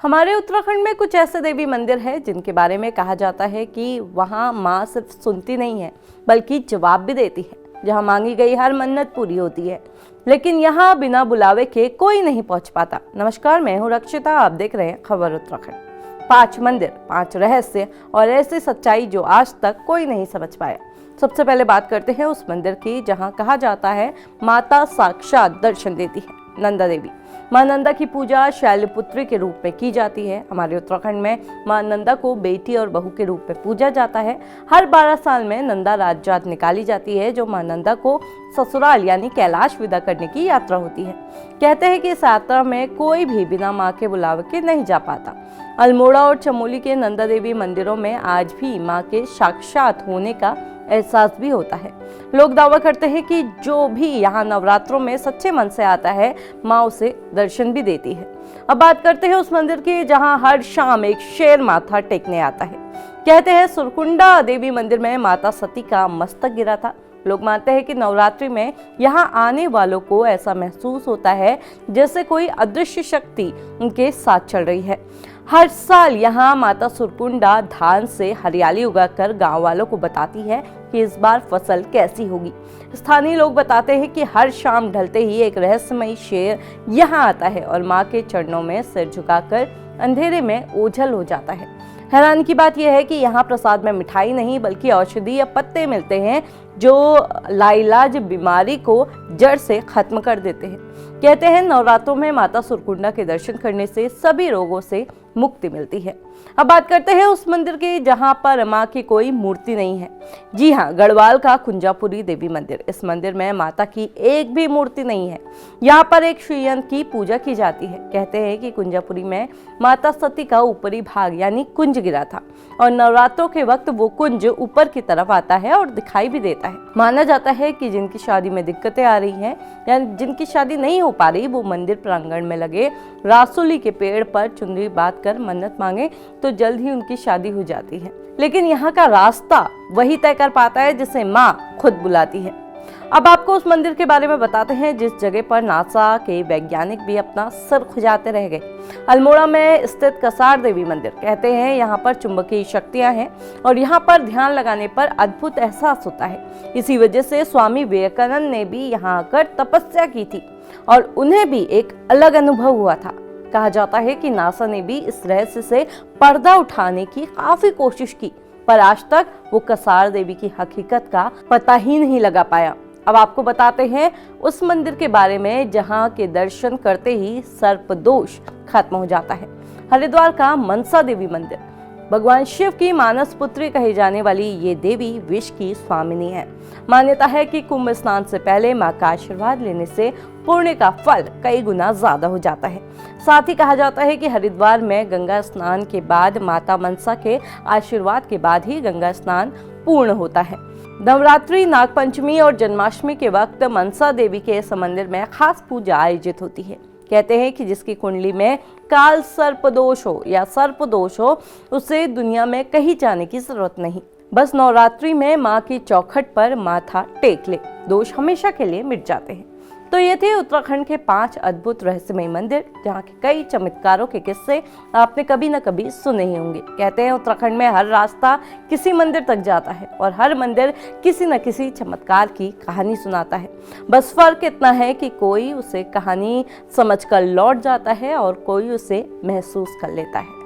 हमारे उत्तराखंड में कुछ ऐसे देवी मंदिर हैं जिनके बारे में कहा जाता है कि वहाँ माँ सिर्फ सुनती नहीं है बल्कि जवाब भी देती है। जहाँ मांगी गई हर मन्नत पूरी होती है, लेकिन यहाँ बिना बुलावे के कोई नहीं पहुँच पाता। नमस्कार, मैं हूँ रक्षिता, आप देख रहे हैं खबर उत्तराखंड। 5 मंदिर, 5 रहस्य और ऐसी सच्चाई जो आज तक कोई नहीं समझ पाया। सबसे पहले बात करते हैं उस मंदिर की जहाँ कहा जाता है माता साक्षात दर्शन देती है, नंदा देवी। मां नंदा की पूजा शैलपुत्री के रूप में की जाती है। हमारे उत्तराखंड में मां नंदा को बेटी और बहू के रूप में पूजा जाता है। हर 12 साल में नंदा राजजात निकाली जाती है जो मां नंदा को ससुराल यानी कैलाश विदा करने की यात्रा होती है। कहते हैं कि इस यात्रा में कोई भी बिना मां के बुलावे के नहीं जा पाता। अल्मोड़ा और चमोली के नंदा देवी मंदिरों में आज भी मां के साक्षात होने का एहसास भी होता है। लोग दावा करते हैं कि जो भी यहाँ नवरात्रों में सच्चे मन से आता है, माँ उसे दर्शन भी देती है। अब बात करते हैं उस मंदिर की जहाँ हर शाम एक शेर माथा टेकने आता है। कहते हैं सुरकुंडा देवी मंदिर में माता सती का मस्तक गिरा था। लोग मानते हैं कि नवरात्रि में यहाँ आने वालों को ऐसा महसूस होता है जैसे कोई अदृश्य शक्ति उनके साथ चल रही है। हर साल यहाँ माता सुरकुंडा धान से हरियाली उगाकर गांव वालों को बताती है कि इस बार फसल कैसी होगी। स्थानीय लोग बताते हैं कि हर शाम ढलते ही एक रहस्यमयी शेर यहाँ आता है और माँ के चरणों में सिर झुकाकर अंधेरे में ओझल हो जाता है। हैरानी की बात यह है कि यहाँ प्रसाद में मिठाई नहीं बल्कि औषधीय पत्ते मिलते हैं जो लाइलाज बीमारी को जड़ से खत्म कर देते हैं। कहते हैं नवरात्रों में माता सुरकुंडा के दर्शन करने से सभी रोगों से मुक्ति मिलती है। अब बात करते हैं उस मंदिर की जहां पर मां की कोई मूर्ति नहीं है। जी हां, गढ़वाल का कुंजापुरी देवी मंदिर। इस मंदिर में माता की एक भी मूर्ति नहीं है। यहाँ पर एक श्रीयंत्र की पूजा की जाती है। कहते हैं कि कुंजापुरी में माता सती का ऊपरी भाग यानी कुंज गिरा था और नवरात्रों के वक्त वो कुंज ऊपर की तरफ आता है और दिखाई भी देता है। माना जाता है कि जिनकी शादी में दिक्कतें आ रही हैं या जिनकी शादी नहीं हो पा रही, वो मंदिर प्रांगण में लगे रासुली के पेड़ पर चुनरी बांध कर मन्नत मांगे तो जल्द ही उनकी शादी हो जाती है। लेकिन यहाँ का रास्ता वही तय कर पाता है जिसे माँ खुद बुलाती है। अब आपको उस मंदिर के बारे में बताते हैं जिस जगह पर नासा के वैज्ञानिक भी अपना सर खुजाते रह गए। अल्मोड़ा में स्थित कसार देवी मंदिर। कहते हैं यहाँ पर चुंबकीय शक्तियां हैं और यहाँ पर ध्यान लगाने पर अद्भुत एहसास होता है। इसी वजह से स्वामी विवेकानंद ने भी यहाँ आकर तपस्या की थी और उन्हें भी एक अलग अनुभव हुआ था। कहा जाता है कि नासा ने भी इस रहस्य से पर्दा उठाने की काफी कोशिश की, पर आज तक वो कसार देवी की हकीकत का पता ही नहीं लगा पाया। अब आपको बताते हैं उस मंदिर के बारे में जहां के दर्शन करते ही सर्प दोष खत्म हो जाता है। हरिद्वार का मनसा देवी मंदिर। भगवान शिव की मानस पुत्री कही जाने वाली ये देवी विष की स्वामिनी है। मान्यता है कि कुंभ स्नान से पहले मां का आशीर्वाद लेने से पुण्य का फल कई गुना ज्यादा हो जाता है। साथ ही कहा जाता है कि हरिद्वार में गंगा स्नान के बाद माता मनसा के आशीर्वाद के बाद ही गंगा स्नान पूर्ण होता है। नवरात्रि, नागपंचमी और जन्माष्टमी के वक्त मनसा देवी के इस मंदिर में खास पूजा आयोजित होती है। कहते हैं कि जिसकी कुंडली में काल सर्प दोष हो या सर्प दोष हो, उसे दुनिया में कहीं जाने की जरूरत नहीं, बस नवरात्रि में माँ की चौखट पर माथा टेक ले, दोष हमेशा के लिए मिट जाते हैं। तो ये थे उत्तराखंड के 5 अद्भुत रहस्यमय मंदिर जहाँ के कई चमत्कारों के किस्से आपने कभी न कभी सुने ही होंगे। कहते हैं उत्तराखंड में हर रास्ता किसी मंदिर तक जाता है और हर मंदिर किसी न किसी चमत्कार की कहानी सुनाता है। बस फर्क इतना है कि कोई उसे कहानी समझकर लौट जाता है और कोई उसे महसूस कर लेता है।